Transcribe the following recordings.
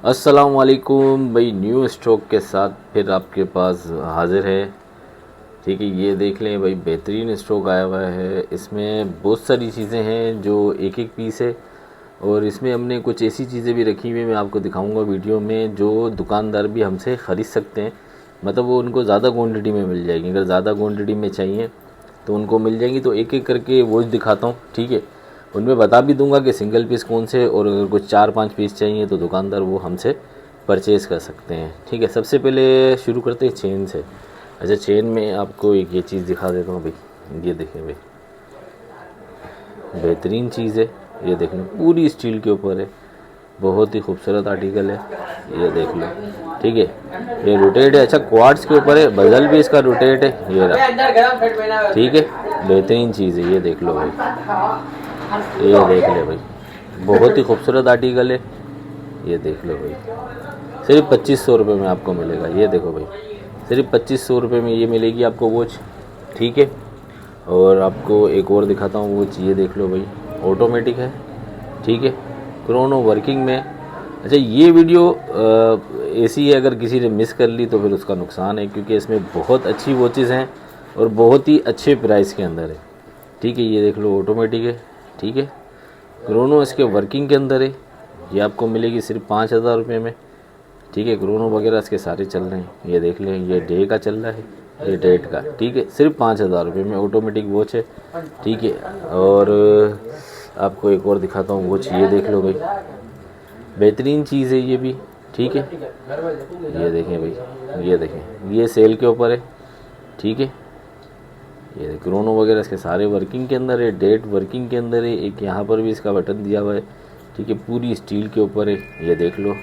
अस्सलाम वालेकुम भाई, न्यू स्टॉक के साथ फिर आपके पास हाज़िर है। ठीक है, ये देख लें भाई, बेहतरीन स्टॉक आया हुआ है। इसमें बहुत सारी चीज़ें हैं जो एक एक पीस है, और इसमें हमने कुछ ऐसी चीज़ें भी रखी हुई मैं आपको दिखाऊंगा वीडियो में, जो दुकानदार भी हमसे ख़रीद सकते हैं। मतलब वो उनको ज़्यादा क्वांटिटी में मिल जाएगी। अगर ज़्यादा क्वांटिटी में चाहिए तो उनको मिल जाएंगी। तो एक एक करके वो दिखाता हूँ, ठीक है। उनमें बता भी दूंगा कि सिंगल पीस कौन से, और अगर कुछ 4-5 पीस चाहिए तो दुकानदार वो हमसे परचेज़ कर सकते हैं। ठीक है, सबसे पहले शुरू करते हैं चेन से। अच्छा, चेन में आपको एक ये चीज़ दिखा देता हूँ भाई। ये देखें भाई, बेहतरीन चीज़ है। ये देख लो, पूरी स्टील के ऊपर है, बहुत ही खूबसूरत आर्टिकल है। ये देख लो, ठीक है। ये रोटेट है। अच्छा, क्वार्ट्स के ऊपर है, बजल भी इसका रोटेट है। ये रहा, ठीक है, बेहतरीन चीज़ है। ये देख लो भाई, ये देख ले भाई, बहुत ही खूबसूरत आर्टिकल है। ये देख लो भाई, सिर्फ 2500 रुपये में आपको मिलेगा। ये देखो भाई, सिर्फ 2500 रुपये में ये मिलेगी आपको वॉच, ठीक है। और आपको एक और दिखाता हूँ वॉच। ये देख लो भाई, ऑटोमेटिक है, ठीक है, क्रोनो वर्किंग में। अच्छा, ये वीडियो ऐसी है, अगर किसी ने मिस कर ली तो फिर उसका नुकसान है, क्योंकि इसमें बहुत अच्छी वॉचेज़ हैं और बहुत ही अच्छे प्राइस के अंदर है, ठीक है। ये देख लो, ऑटोमेटिक है, ठीक है, क्रोनो इसके वर्किंग के अंदर है। ये आपको मिलेगी सिर्फ 5000 रुपये में, ठीक है। क्रोनो वगैरह इसके सारे चल रहे हैं। ये देख लें, ये डे का चल रहा है, ये डेट का, ठीक है। सिर्फ 5000 रुपये में ऑटोमेटिक वॉच है, ठीक है। और आपको एक और दिखाता हूँ वॉच। ये देख लो भाई, बेहतरीन चीज़ है ये भी, ठीक है। ये देखें भाई, ये देखें, ये सेल के ऊपर है, ठीक है। ये क्रोनो वगैरह इसके सारे वर्किंग के अंदर है, डेट वर्किंग के अंदर है। एक यहाँ पर भी इसका बटन दिया हुआ है, ठीक है, पूरी स्टील के ऊपर है। ये देख लो,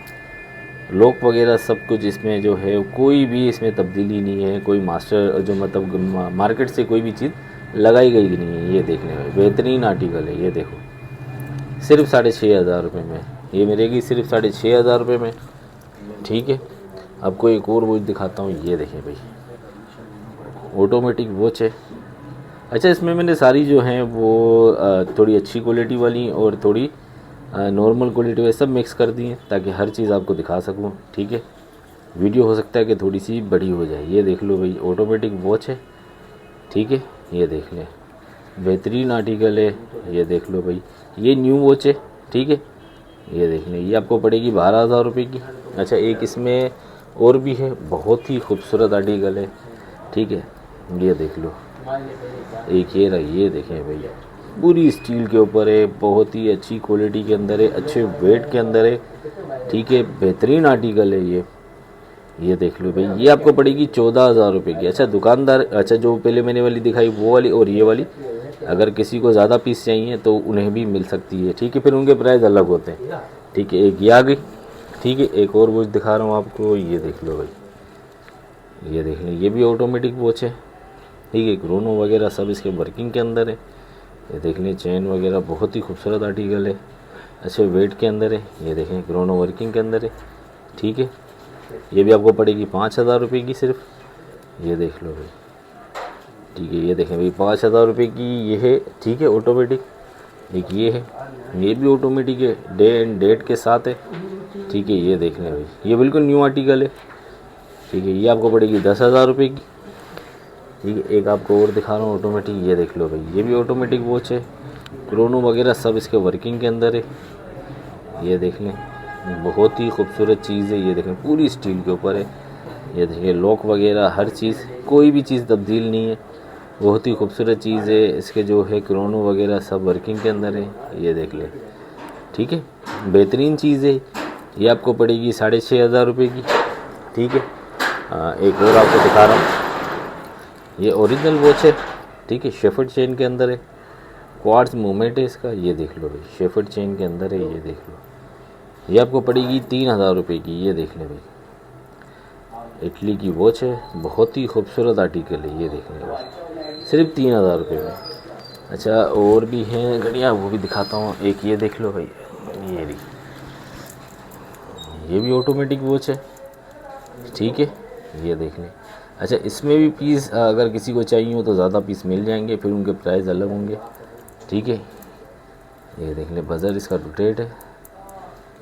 लॉक वगैरह सब कुछ इसमें जो है, कोई भी इसमें तब्दीली नहीं है, कोई मास्टर जो मतलब मार्केट से कोई भी चीज़ लगाई गई नहीं है। ये देखने में बेहतरीन आर्टिकल है। ये देखो, सिर्फ 6500 रुपये में ये मिलेगी, सिर्फ 6500 रुपये में, ठीक है। आपको एक और वॉच दिखाता हूँ। ये देखें भाई, ऑटोमेटिक वॉच है। अच्छा, इसमें मैंने सारी जो हैं वो थोड़ी अच्छी क्वालिटी वाली और थोड़ी नॉर्मल क्वालिटी वाली सब मिक्स कर दी हैं, ताकि हर चीज़ आपको दिखा सकूं, ठीक है। वीडियो हो सकता है कि थोड़ी सी बड़ी हो जाए। ये देख लो भाई, ऑटोमेटिक वॉच है, ठीक है। ये देख लें, बेहतरीन आर्टिकल है। ये देख लो भाई, ये न्यू वॉच है, ठीक है। ये देख लें, ये आपको पड़ेगी 12000 रुपये की। अच्छा, एक इसमें और भी है, बहुत ही खूबसूरत आर्टिकल है, ठीक है। ये देख लो, एक ये रहा। ये देखें भैया, पूरी स्टील के ऊपर है, बहुत ही अच्छी क्वालिटी के अंदर है, अच्छे वेट के अंदर है, ठीक है, बेहतरीन आर्टिकल है ये देख लो भाई, ये आपको पड़ेगी 14000 रुपये की। अच्छा, दुकानदार, अच्छा जो पहले मैंने वाली दिखाई वो वाली और ये वाली, अगर किसी को ज़्यादा पीस चाहिए तो उन्हें भी मिल सकती है, ठीक है। फिर उनके प्राइस अलग होते हैं, ठीक है। एक ये आ गई, ठीक है। एक और वॉच दिखा रहा हूँ आपको। ये देख लो भाई, ये देख लें, ये भी ऑटोमेटिक वॉच है, ठीक है। क्रोनो वगैरह सब इसके वर्किंग के अंदर है। ये देख लें, चेन वगैरह बहुत ही खूबसूरत आर्टिकल है, अच्छे वेट के अंदर है। ये देखें, क्रोनो वर्किंग के अंदर है, ठीक है। ये भी आपको पड़ेगी 5000 रुपये की सिर्फ। ये देख लो भाई, ठीक है। ये देखें भाई, 5000 रुपये की ये है, ठीक है, ऑटोमेटिक। एक ये है, ये भी ऑटोमेटिक है, डे एंड डेट के साथ है, ठीक है। ये देख लें भाई, ये बिल्कुल न्यू आर्टिकल है, ठीक है। ये आपको पड़ेगी 10000 रुपये की, ठीक है। एक आपको और दिखा रहा हूँ ऑटोमेटिक। ये देख लो भाई, ये भी ऑटोमेटिक वॉच है, क्रोनो वगैरह सब इसके वर्किंग के अंदर है। ये देख लें, बहुत ही खूबसूरत चीज़ है। ये देखें, पूरी स्टील के ऊपर है। ये देखिए, लॉक वगैरह हर चीज़, कोई भी चीज़ तब्दील नहीं है, बहुत ही खूबसूरत चीज़ है। इसके जो है क्रोनो वगैरह सब वर्किंग के अंदर है। ये देख लें, ठीक है, बेहतरीन चीज़ है। ये आपको पड़ेगी 6500 रुपये की, ठीक है। एक और आपको दिखा रहा हूँ, ये ओरिजिनल वॉच है, ठीक है, शेफर्ड चेन के अंदर है, क्वार्ट्ज मूवमेंट है इसका। ये देख लो भाई, शेफर्ड चेन के अंदर है। ये देख लो, ये आपको पड़ेगी 3000 रुपये की। ये देख लें भाई, इटली की वॉच है, बहुत ही खूबसूरत आर्टिकल है। ये देख लें भाई, सिर्फ 3000 रुपये में। अच्छा, और भी हैं घड़ियाँ, वो भी दिखाता हूँ। एक ये देख लो भाई, ये भी ऑटोमेटिक वॉच है, ठीक है। ये देख लें। अच्छा, इसमें भी पीस अगर किसी को चाहिए हो तो ज़्यादा पीस मिल जाएंगे, फिर उनके प्राइस अलग होंगे, ठीक है। ये देख लें, बजर इसका रोटेट है।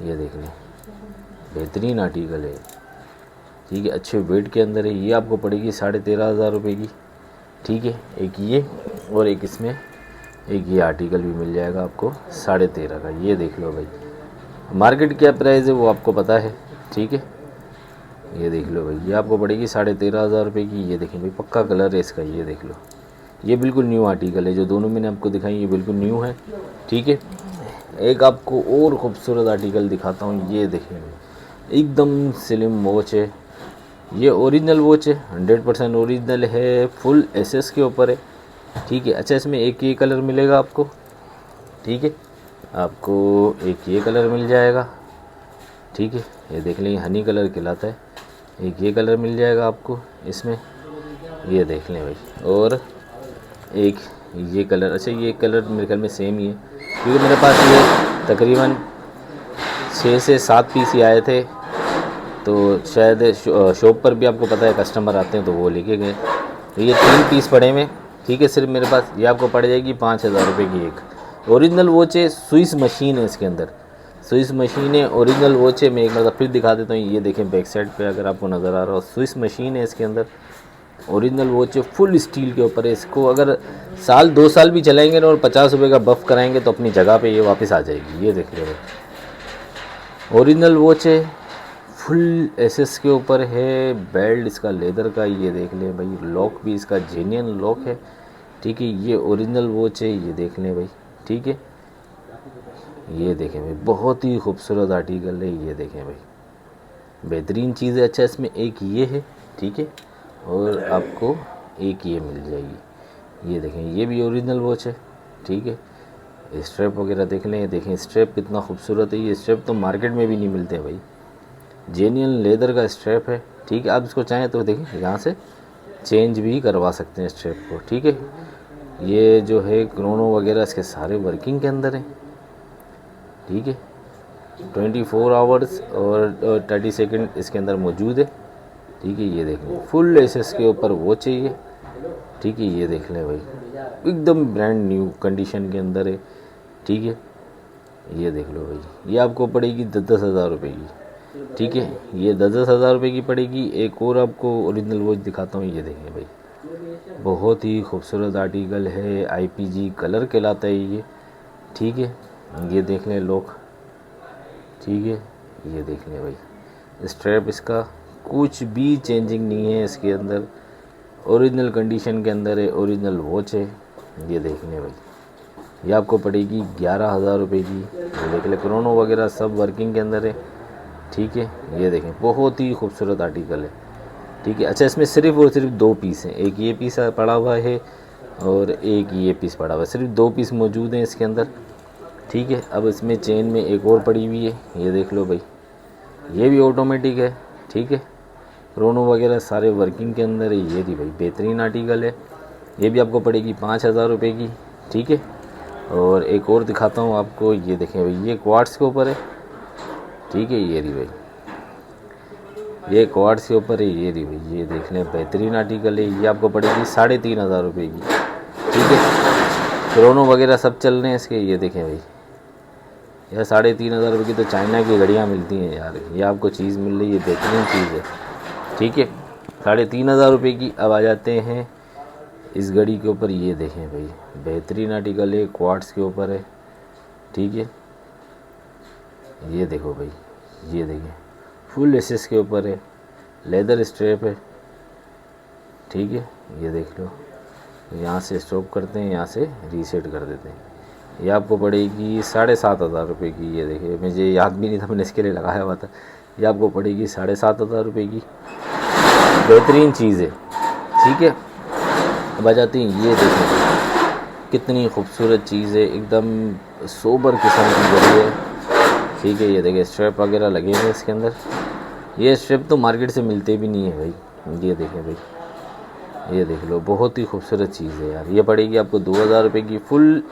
ये देख लें, बेहतरीन आर्टिकल है, ठीक है, अच्छे वेट के अंदर है। ये आपको पड़ेगी 13,500 रुपये की, ठीक है। एक ये और एक इसमें एक ये आर्टिकल भी मिल जाएगा आपको 13,500 का। ये देख लो भाई, मार्केट क्या प्राइस है वो आपको पता है, ठीक है। ये देख लो भाई, ये आपको पड़ेगी 13,500 रुपये की। ये देखें भाई, पक्का कलर है इसका, ये देख लो। ये बिल्कुल न्यू आर्टिकल है, जो दोनों मैंने आपको दिखाई ये बिल्कुल न्यू है, ठीक है। एक आपको और ख़ूबसूरत आर्टिकल दिखाता हूँ, ये देखें भाई, एकदम स्लिम वॉच है। ये ओरिजिनल वॉच है, 100% ओरिजिनल है, फुल एसएस के ऊपर है, ठीक है। अच्छा, इसमें एक ये कलर मिलेगा आपको, ठीक है, आपको एक ये कलर मिल जाएगा, ठीक है। ये देख लें, हनी कलर कहलाता है। एक ये कलर मिल जाएगा आपको इसमें, ये देख लें भाई, और एक ये कलर। अच्छा, ये कलर मेरे ख्याल में सेम ही है, क्योंकि मेरे पास ये तकरीबन 6 से 7 पीस ही आए थे, तो शायद शॉप पर भी आपको पता है कस्टमर आते हैं तो वो लेके गए। तो ये 3 पीस पड़े हुए, ठीक है, सिर्फ मेरे पास। ये आपको पड़ जाएगी 5,000 रुपये की एक। ओरिजिनल वॉच है, स्विस मशीन है इसके अंदर, स्विस मशीन है, ओरिजिनल वॉच है। मैं एक बार फिर दिखा देता हूँ, ये देखें बैक साइड पे अगर आपको नज़र आ रहा हो, स्विस मशीन है इसके अंदर, ओरिजिनल वॉच है, फुल स्टील के ऊपर है। इसको अगर 1-2 साल भी चलाएंगे ना और 50 रुपये का बफ़ कराएंगे तो अपनी जगह पे ये वापस आ जाएगी। ये देख लो, ओरिजिनल वॉच है, फुल एसएस के ऊपर है, बेल्ट इसका लेदर का, ये देख लें भाई। लॉक भी इसका जेन्युइन लॉक है, ठीक है। ये ओरिजिनल वॉच है, ये देख लें भाई, ठीक है। ये देखें भाई, बहुत ही खूबसूरत आर्टिकल है, ये देखें भाई, बेहतरीन चीज़ है। अच्छा, इसमें एक ये है, ठीक है, और आपको एक ये मिल जाएगी। ये देखें, ये भी ओरिजिनल वॉच है, ठीक है। स्ट्रैप वगैरह देख लें, देखें स्ट्रैप कितना खूबसूरत है। ये स्ट्रैप तो मार्केट में भी नहीं मिलते भाई, जेन्युइन लेदर का स्ट्रैप है, ठीक है। आप इसको चाहें तो देखें यहाँ से चेंज भी करवा सकते हैं स्ट्रैप को, ठीक है। ये जो है क्रोनो वगैरह इसके सारे वर्किंग के अंदर हैं, ठीक है। 24 आवर्स और 30 सेकंड इसके अंदर मौजूद है, ठीक है। ये देख लें, फुल एसएस के ऊपर वो चाहिए, ठीक है। ये देख लें भाई, एकदम ब्रांड न्यू कंडीशन के अंदर है, ठीक है। ये देख लो भाई, ये आपको पड़ेगी 10,000 रुपये की, ठीक है। ये 10,000 रुपये की पड़ेगी। एक और आपको ओरिजिनल वॉच दिखाता हूँ, ये देखें भाई, बहुत ही खूबसूरत आर्टिकल है, आईपीजी कलर कहलाता है ये, ठीक है। ये देख लें लॉक, ठीक है। ये देख लें भाई, स्ट्रैप इसका कुछ भी चेंजिंग नहीं है इसके अंदर, ओरिजिनल कंडीशन के अंदर है, ओरिजिनल वॉच है। ये देख लें भाई, ये आपको पड़ेगी 11,000 रुपये की। ये देख लें, क्रोनो वगैरह सब वर्किंग के अंदर है, ठीक है। ये देखें, बहुत ही खूबसूरत आर्टिकल है, ठीक है। अच्छा, इसमें सिर्फ और सिर्फ 2 पीस हैं, एक ये पीस पड़ा हुआ है और एक ये पीस पड़ा हुआ है, सिर्फ 2 पीस मौजूद हैं इसके अंदर, ठीक है। अब इसमें चेन में एक और पड़ी हुई है, ये देख लो भाई, ये भी ऑटोमेटिक है, ठीक है। क्रोनो वगैरह सारे वर्किंग के अंदर है। ये थी भाई, बेहतरीन आर्टिकल है, ये भी आपको पड़ेगी 5,000 रुपये की, ठीक है। और एक और दिखाता हूँ आपको, ये देखें भाई, ये क्वार्ट्स के ऊपर है, ठीक है। ये रही भाई, ये क्वार्ट्स के ऊपर है, ये रही भाई, ये देख लें, बेहतरीन आर्टिकल है। ये आपको पड़ेगी 3,500 रुपये की, ठीक है। क्रोनो वगैरह सब चल रहे हैं इसके। ये देखें भाई, यार 3,500 रुपये की तो चाइना की घड़ियाँ मिलती हैं यार, ये आपको चीज़ मिल रही है, बेहतरीन चीज़ है, ठीक है। 3,500 रुपये की। अब आ जाते हैं इस घड़ी के ऊपर, ये देखें भाई, बेहतरीन आर्टिकल है, क्वार्ट्स के ऊपर है, ठीक है। ये देखो भाई, ये देखें, फुल एसएस के ऊपर है, लेदर स्ट्रैप है, ठीक है। ये देख लो, यहाँ से स्टॉप करते हैं, यहाँ से रीसेट कर देते हैं। ये आपको पड़ेगी 7,500 रुपये की। ये देखिए, मुझे याद भी नहीं था, मैंने इसके लिए लगाया हुआ था। ये आपको पड़ेगी 7,500 रुपये की, बेहतरीन चीज़ है, ठीक है। अब आ जाती हैं, ये देखें कितनी खूबसूरत चीज़ है, एकदम सोबर किस्म की घड़ी है, ठीक है। ये देखिए, स्ट्रैप वगैरह लगे हैं इसके अंदर। ये स्ट्रैप तो मार्केट से मिलते भी नहीं है भाई। ये देखें भाई, ये देख लो, बहुत ही खूबसूरत चीज़ है यार। ये पड़ेगी आपको 2,000 रुपये की, फुल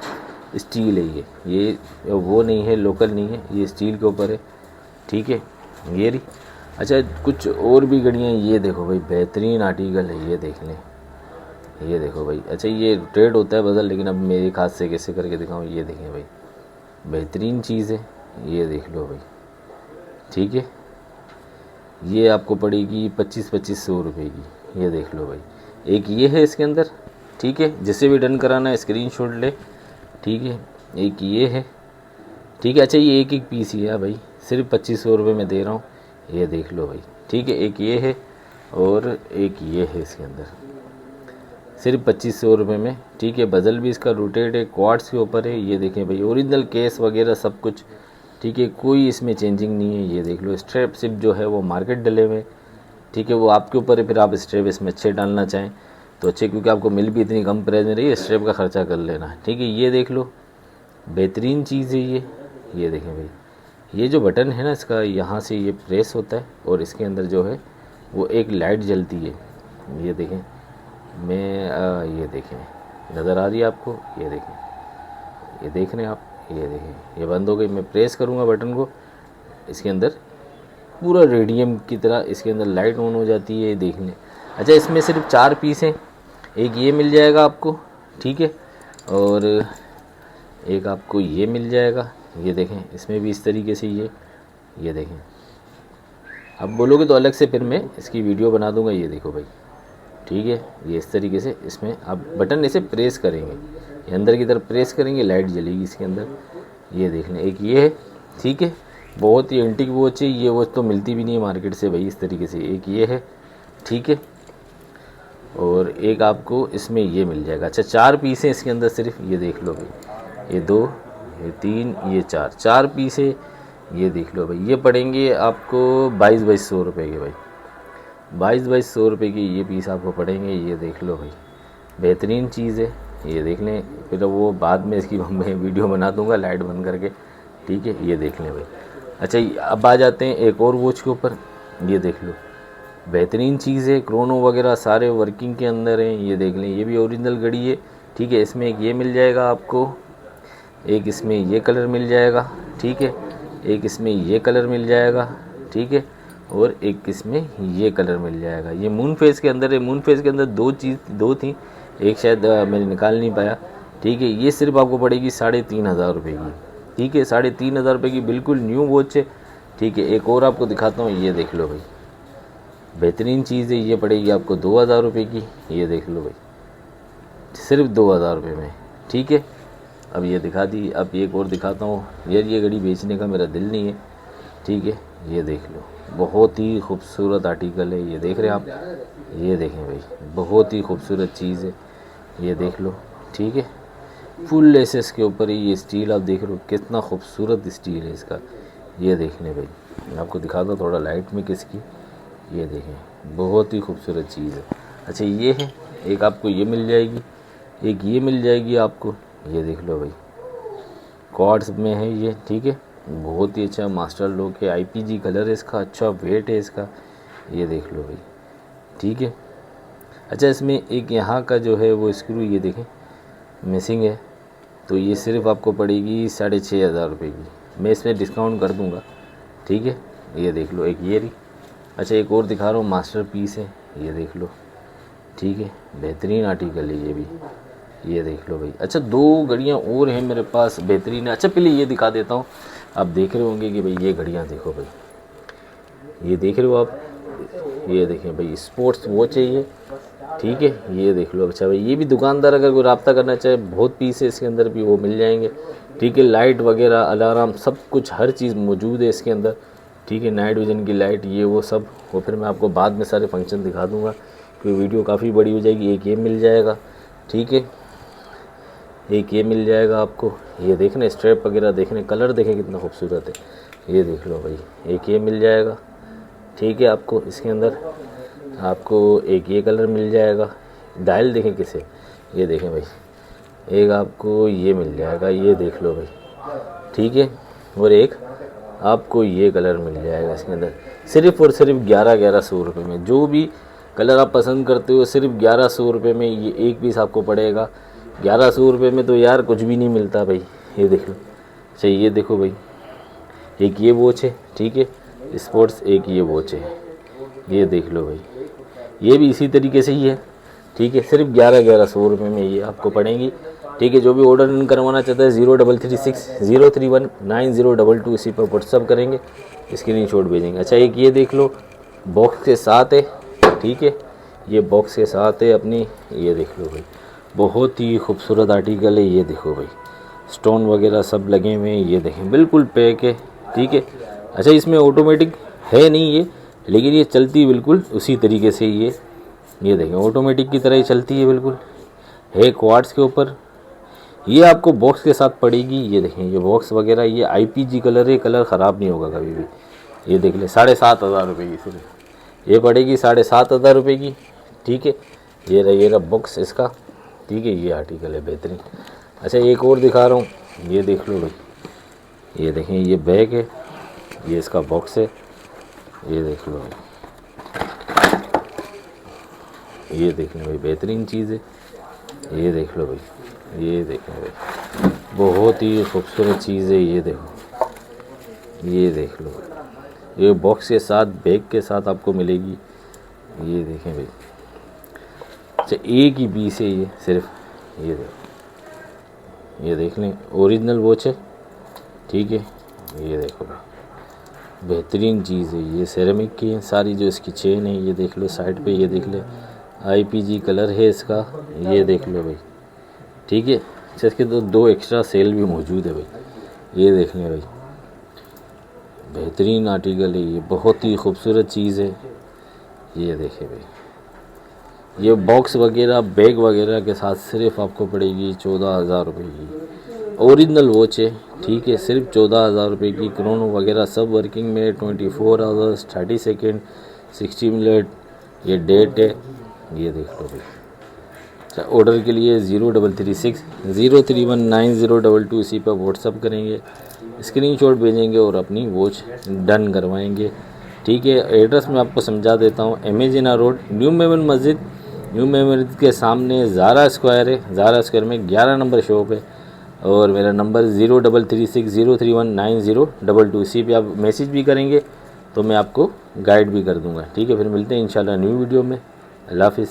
स्टील है ये वो नहीं है, लोकल नहीं है, ये स्टील के ऊपर है, ठीक है। ये रही। अच्छा, कुछ और भी घड़ियाँ, ये देखो भाई, बेहतरीन आर्टिकल है, ये देख लें, ये देखो भाई। अच्छा, ये रोटेट होता है बदल, लेकिन अब मेरे हाथ से कैसे करके दिखाऊँ। ये देखें भाई, बेहतरीन चीज़ है, ये देख लो भाई, ठीक है। ये आपको पड़ेगी 2500 रुपये की। ये देख लो भाई, एक ये है इसके अंदर, ठीक है। जिसे भी डन कराना है स्क्रीनशॉट ले, ठीक है। एक ये है, ठीक है। अच्छा ये एक एक पीस ही है भाई, सिर्फ 2500 रुपये में दे रहा हूँ। ये देख लो भाई, ठीक है। एक ये है और एक ये है इसके अंदर, सिर्फ 2500 रुपये में, ठीक है। बजल भी इसका रोटेट है, क्वार्ट्स के ऊपर है। ये देखें भाई, ओरिजिनल केस वगैरह सब कुछ, ठीक है। कोई इसमें चेंजिंग नहीं है। ये देख लो, स्ट्रैप सिप जो है वो मार्केट डले हुए, ठीक है। वो आपके ऊपर है, फिर आप स्ट्रैप इसमें अच्छे डालना चाहें तो अच्छे, क्योंकि आपको मिल भी इतनी कम प्राइस में रही है, स्ट्रैप का ख़र्चा कर लेना, ठीक है। ये देख लो, बेहतरीन चीज़ है ये देखें भाई, ये जो बटन है ना इसका, यहाँ से ये प्रेस होता है और इसके अंदर जो है वो एक लाइट जलती है। ये देखें, ये देखें, नज़र आ रही है आपको? ये देखें, ये देख रहे हैं आप? ये देखें, ये बंद हो गई। मैं प्रेस करूँगा बटन को, इसके अंदर पूरा रेडियम की तरह इसके अंदर लाइट ऑन हो जाती है। ये देख लें। अच्छा, इसमें सिर्फ 4 पीस हैं। एक ये मिल जाएगा आपको, ठीक है, और एक आपको ये मिल जाएगा। ये देखें, इसमें भी इस तरीके से ये देखें। अब बोलोगे तो अलग से फिर मैं इसकी वीडियो बना दूंगा। ये देखो भाई, ठीक है। ये इस तरीके से इसमें आप बटन ऐसे प्रेस करेंगे, ये अंदर की तरफ प्रेस करेंगे, लाइट जलेगी इसके अंदर। ये देख लें, एक ये है, ठीक है। बहुत ही एंटीक वॉच है ये, वॉच तो मिलती भी नहीं है मार्केट से भाई इस तरीके से। एक ये है, ठीक है, और एक आपको इसमें ये मिल जाएगा। अच्छा, 4 पीस हैं इसके अंदर सिर्फ। ये देख लो भाई, ये 2, ये 3, ये 4 पीस है। ये देख लो भाई, ये पड़ेंगे आपको 2200 रुपये के भाई, 2200 रुपये की ये पीस आपको पड़ेंगे। ये देख लो भाई, बेहतरीन चीज़ है। ये देख लें, फिर वो बाद में इसकी मैं वीडियो बना दूंगा लाइट बंद करके, ठीक है। ये देख लें भाई। अच्छा, अब आ जाते हैं एक और वॉच के ऊपर। ये देख लो, बेहतरीन चीज़ है, क्रोनो वगैरह सारे वर्किंग के अंदर हैं। ये देख लें, ये भी ओरिजिनल घड़ी है, ठीक है। इसमें एक ये मिल जाएगा आपको, एक इसमें ये कलर मिल जाएगा, ठीक है। एक इसमें ये कलर मिल जाएगा, ठीक है, और एक इसमें ये कलर मिल जाएगा। ये मून फेस के अंदर है। मून फेस के अंदर दो थी, एक शायद मैंने निकाल नहीं पाया, ठीक है। ये सिर्फ आपको पड़ेगी 3500 रुपये की, ठीक है। 3500 रुपये की बिल्कुल न्यू वॉच है, ठीक है। एक और आपको दिखाता हूँ। ये देख लो भाई, बेहतरीन चीज़ है। ये पड़ेगी आपको 2000 रुपये की। ये देख लो भाई, सिर्फ 2000 रुपये में, ठीक है। अब ये दिखा दी, अब एक और दिखाता हूँ यार। ये घड़ी बेचने का मेरा दिल नहीं है, ठीक है। ये देख लो, बहुत ही खूबसूरत आर्टिकल है। ये देख रहे हैं आप? ये देखें भाई, बहुत ही खूबसूरत चीज़ है। ये देख लो, ठीक है। फुल लेसेस के ऊपर ये स्टील आप देख रहे हो, कितना खूबसूरत स्टील है इसका। ये देख लें भाई, मैं आपको दिखाता हूँ थोड़ा लाइट में किसकी। ये देखें, बहुत ही खूबसूरत चीज़ है। अच्छा, ये है, एक आपको ये मिल जाएगी, एक ये मिल जाएगी आपको। ये देख लो भाई, क्वार्ट्स में है ये, ठीक है। बहुत ही अच्छा मास्टर लॉक है, IPG कलर है इसका, अच्छा वेट है इसका। ये देख लो भाई, ठीक है। अच्छा, इसमें एक यहाँ का जो है वो स्क्रू ये देखें मिसिंग है, तो ये सिर्फ आपको पड़ेगी 6500 रुपये की। मैं इसमें डिस्काउंट कर दूँगा, ठीक है। ये देख लो, एक ये रही। अच्छा, एक और दिखा रहा हूँ, मास्टर पीस है। ये देख लो, ठीक है, बेहतरीन आर्टिकल है ये भी। ये देख लो भाई। अच्छा, 2 घड़ियाँ और हैं मेरे पास, बेहतरीन है। अच्छा, पहले ये दिखा देता हूँ। आप देख रहे होंगे कि भाई ये घड़ियाँ देखो भाई, ये देख रहे हो आप? ये देखें भाई, स्पोर्ट्स वॉच है ये, ठीक है। ये देख लो। अच्छा भाई, ये भी दुकानदार अगर कोई रब्ता करना चाहे, बहुत पीस है इसके अंदर भी, वो मिल जाएंगे, ठीक है। लाइट वगैरह, अलार्म, सब कुछ, हर चीज़ मौजूद है इसके अंदर, ठीक है। नाइट विजन की लाइट, ये वो सब, वो फिर मैं आपको बाद में सारे फंक्शन दिखा दूँगा, क्योंकि वीडियो काफ़ी बड़ी हो जाएगी। एक ये मिल जाएगा, ठीक है। एक ये मिल जाएगा आपको। ये देखने स्ट्रैप वगैरह देखने, कलर देखें कितना खूबसूरत है। ये देख लो भाई, एक ये मिल जाएगा, ठीक है। आपको इसके अंदर आपको एक ये कलर मिल जाएगा। डायल देखें किसे, ये देखें भाई, एक आपको ये मिल जाएगा। ये देख लो भाई, ठीक है। और एक आपको ये कलर मिल जाएगा इसके अंदर, सिर्फ़ और सिर्फ 1100 रुपये में। जो भी कलर आप पसंद करते हो, सिर्फ 1100 रुपये में ये एक पीस आपको पड़ेगा। 1100 रुपये में तो यार कुछ भी नहीं मिलता भाई। ये देख लो। अच्छा, ये देखो भाई, एक ये वॉच है, ठीक है, स्पोर्ट्स, एक ये वॉच है। ये देख लो भाई, ये भी इसी तरीके से ही है, ठीक है। सिर्फ 1100 रुपये में ये आपको पड़ेंगी, ठीक है। जो भी ऑर्डर करवाना चाहता है 0336 031 9022 इसी पर व्हाट्सअप करेंगे, स्क्रीनशॉट भेजेंगे। अच्छा, एक ये देख लो, बॉक्स के साथ है, ठीक है। ये बॉक्स के साथ है अपनी, ये देख लो भाई, बहुत ही खूबसूरत आर्टिकल है। ये देखो भाई, स्टोन वगैरह सब लगे हुए हैं, ये देखें बिल्कुल पैक है, ठीक है। अच्छा, इसमें ऑटोमेटिक है नहीं ये, लेकिन ये चलती बिल्कुल उसी तरीके से, ये देखें ऑटोमेटिक की तरह ही चलती है बिल्कुल, है क्वार्ट्स के ऊपर। ये आपको बॉक्स के साथ पड़ेगी, ये देखें ये बॉक्स वगैरह, ये IPG कलर है, कलर ख़राब नहीं होगा कभी भी। ये देख ले 7,500 रुपये की सिर्फ ये पड़ेगी, 7,500 रुपये की, ठीक है। ये रहा बॉक्स इसका, ठीक है। ये आर्टिकल है बेहतरीन। अच्छा, एक और दिखा रहा हूँ, ये देख लो भाई, ये देखें ये बैग है, ये इसका बॉक्स है, ये देख लो भाई, ये देख लो भाई बेहतरीन चीज़ है। ये देख लो भाई, ये देखें भाई, बहुत ही खूबसूरत चीज़ है। ये देखो, ये देख लो, ये बॉक्स के साथ बैग के साथ आपको मिलेगी। ये देखें भाई, अच्छा एक ही पीस है ये सिर्फ, ये देखो, ये देख लें ओरिजिनल वॉच है, ठीक है। ये देखो भाई बेहतरीन चीज़ है, ये सेरेमिक की है सारी, जो इसकी चेन है ये देख लो साइड पे, ये देख ले IPG कलर है इसका, ये देख लो भाई, ठीक है। अच्छा, इसके दो एक्स्ट्रा सेल भी मौजूद है भाई, ये देख लें भाई, बेहतरीन आर्टिकल है ये, बहुत ही खूबसूरत चीज़ है। ये देखें भाई, ये बॉक्स वगैरह बैग वगैरह के साथ सिर्फ आपको पड़ेगी 14,000 रुपये की। ओरिजिनल वॉच है, ठीक है, सिर्फ 14,000 रुपये की। क्रोनो वगैरह सब वर्किंग में, 24 आवर्स, 30 सेकेंड, 60 मिनट ये डेट है। ये देख लो भाई। अच्छा, ऑर्डर के लिए 0336 0319022 इसी पर व्हाट्सअप करेंगे, स्क्रीनशॉट भेजेंगे और अपनी वॉच डन करवाएंगे, ठीक है। एड्रेस मैं आपको समझा देता हूँ, एमेजिना रोड, न्यू मेमन मस्जिद, न्यू मेमन के सामने ज़ारा स्क्वायर है, ज़ारा स्क्वायर में 11 नंबर शॉप है। और मेरा नंबर 0336 0319022, इसी पे आप मैसेज भी करेंगे तो मैं आपको गाइड भी कर दूंगा, ठीक है। फिर मिलते हैं इंशाल्लाह न्यू वीडियो में। अल्लाह हाफिज़।